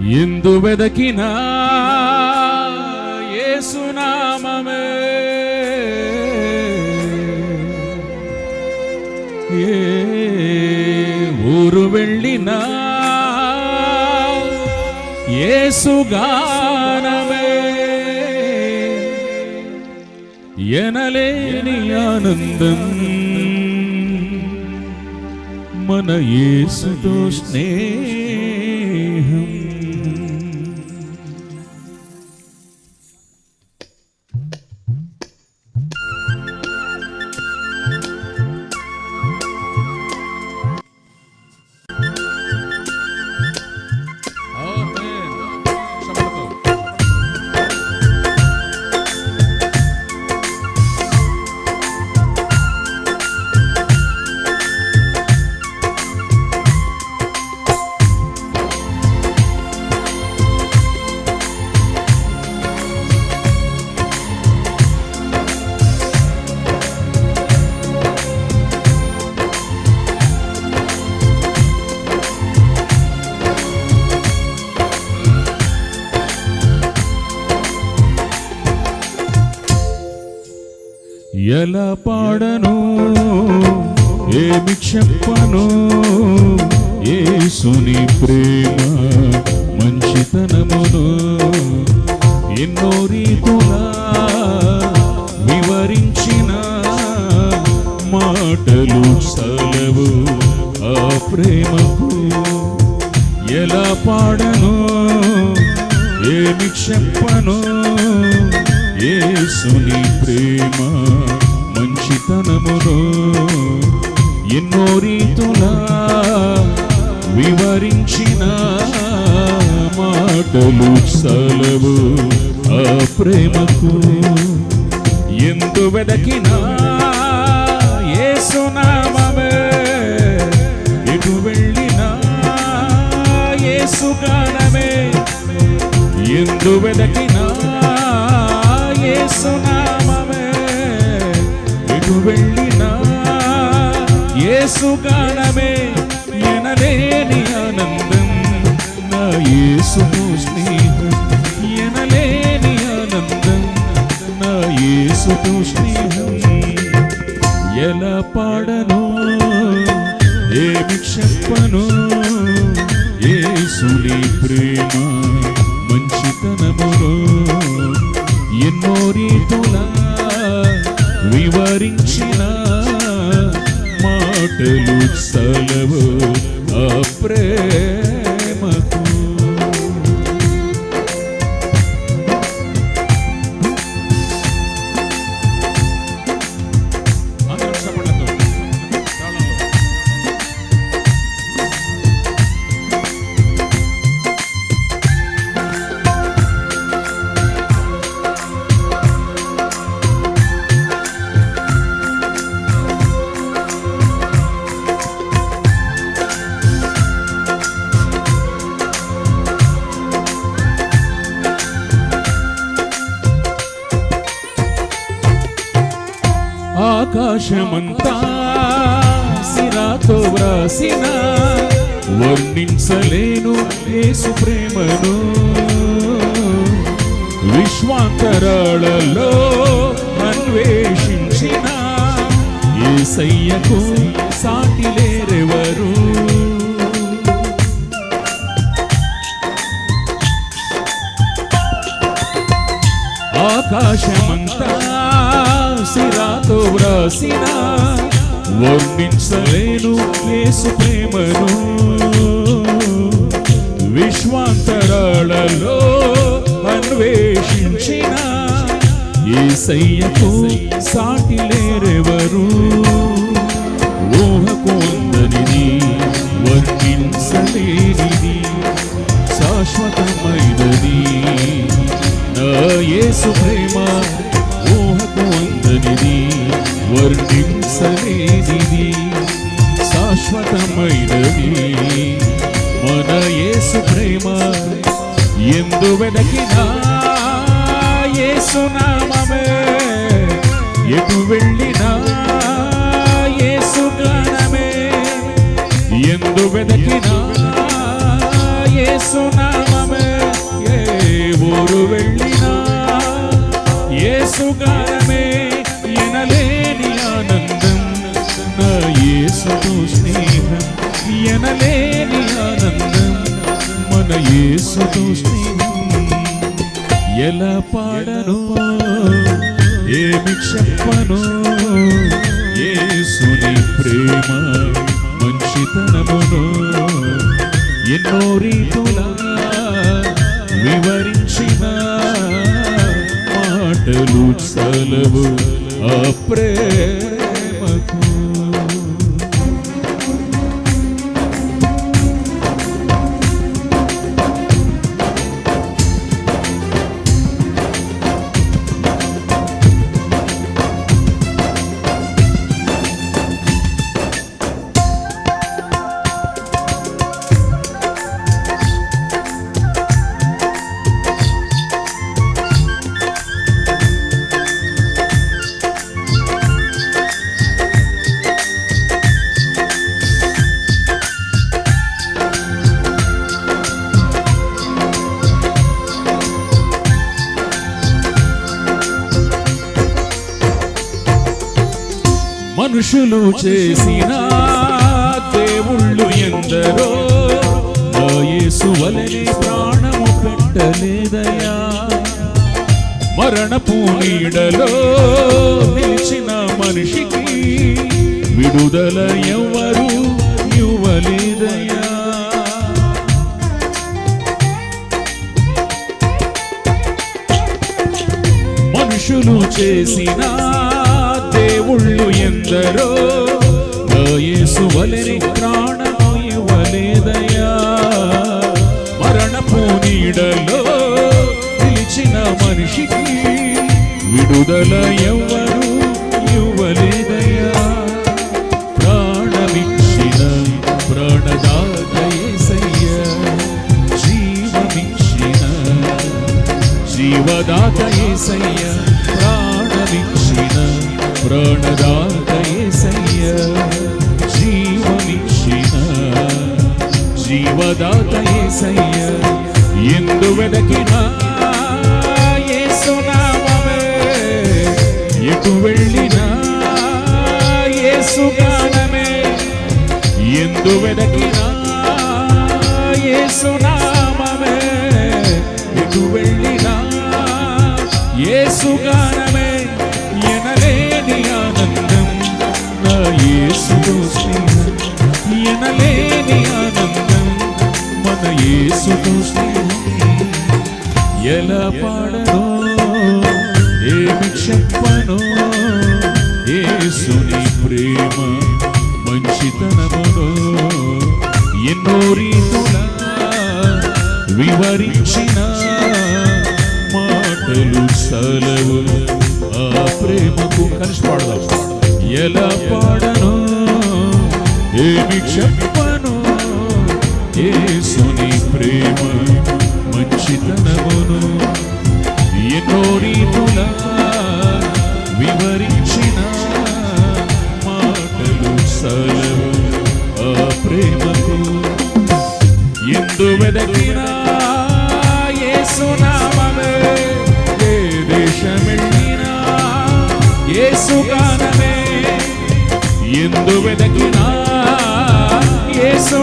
ఎందు వెదకినా యేసునామమే, ఏ ఊరు వెళ్ళినా యేసుగానమే, ఎనలేని ఆనందం మన యేసుతో స్నేహం. ఎలా పాడను ఏమి చెప్పను యేసుని ప్రేమ మంచితనమును, ఎన్నో రీతులా వివరించిన మాటలు సలవు ఆ ప్రేమకు. ఎలా పాడను ఏమి చెప్పను యేసుని ప్రేమ మంచితనమును, ఎన్నో రీతులా వివరించిన మాటలు సలవు ఆ ప్రేమకు. ఎందు వెదకినా యేసునామమే, ఎటు వెళ్ళినా యేసుగానమే, ఎందు వెదకినా యేసునామమే, ఎటు వెళ్ళినా యేసుగానమే, ఎనలేని ఆనందం నా యేసుతో స్నేహం, ఎనలేని ఆనందం నా యేసుతో స్నేహం. ఎలా పాడను ఏమి చెప్పను యేసుని ప్రేమ మంచితనమును, ఎన్నో రీతులా వివరించిన మాటలు సలవు ఆ ప్రేమకు. ఆకాశమంతా సిరాతో వ్రాసిన వర్ణించలేను యేసు ప్రేమను, విశ్వాంతరాళలో అన్వేషించిన యేసయ్యకు సాటి లేరెవరు. ఆకాశమంతా సిరాతో వ్రాసిన వర్ణించలేను యేసు ప్రేమను, విశ్వాంతరాళలో అన్వేషించిన యేసయ్యకు సాటి లేరెవరు. ఊహకు అందనిది వర్ణించలేనిది శాశ్వతమైనది నా యేసు ప్రేమ, ఊహకు అందనిది వర్ణించలేనిది శాశ్వతమైనది మన యేసు ప్రేమ. ఎందు వెదకినా యేసునామమే, ఎటు వెళ్ళినా యేసుగానమే, ఎందు వెదకినా యేసునామమే, ఊరు వెళ్ళినా యేసు గానమే ఎనలేని ఆనందం నా యేసుతో స్నేహం ఎనలేని ఆనందం మన యేసుతో స్నేహం ఎలా పాడను ఏమి చెప్పను యేసుని ప్రేమ మంచితనమును ఎన్నో రీతులా వివరించిన మాటలు చలవు ఆ ప్రేమకు మనుషులు చేసిన దేవుళ్ళు ఎందరో నా యేసు వలె ప్రాణము పెట్టలేదయా మరణపు నీడలో నిలిచిన మనిషికి విడుదల ఎవ్వరు ఇవ్వలేదయా మనుషులు చేసిన దేవుళ్ళు ఎందరో నా యేసు వలె ప్రాణము ఇవ్వలేదయా మరణపు నీడలో నిలిచిన మనిషికి విడుదల ఎవ్వరు ఇవ్వలేదయా ప్రాణమిచ్చిన ప్రాణదాత యేసయ్యా జీవమిచ్చిన జీవదాత యేసయ్యా ప్రాణమిచ్చిన ప్రాణదాత యేసయ్యా జీవమిచ్చిన జీవదాత యేసయ్యా ఎందు వెదకినా యేసు నామమే ఎటు వెళ్ళినా యేసు గానమే ఎందు వెదకినా యేసు నామమే ఎటు వెళ్ళినా యేసు గానమే ఎనలేని ఆనందం నా యేసుతో స్నేహం ఎనలేని ఆనందం మన యేసుతో స్నేహం ఎలా పాడను ఏమి చెప్పను యేసుని ప్రేమ మంచితనమును ఎన్నో రీతులా వివరించిన మాటలు చలవు ఆ ప్రేమకు కలిసి పాడదాం ఎలా పాడను ఏమి చెప్పను యేసుని ప్రేమ మంచితనమును ఎన్నో రీతులా వివరించిన మాటలు చలవు ఆ ప్రేమకు ఎందు వెదకినా యేసు నామమే ఏ దేశమెళ్ళినా యేసు గానమే ఎందు వెదకినా యేసు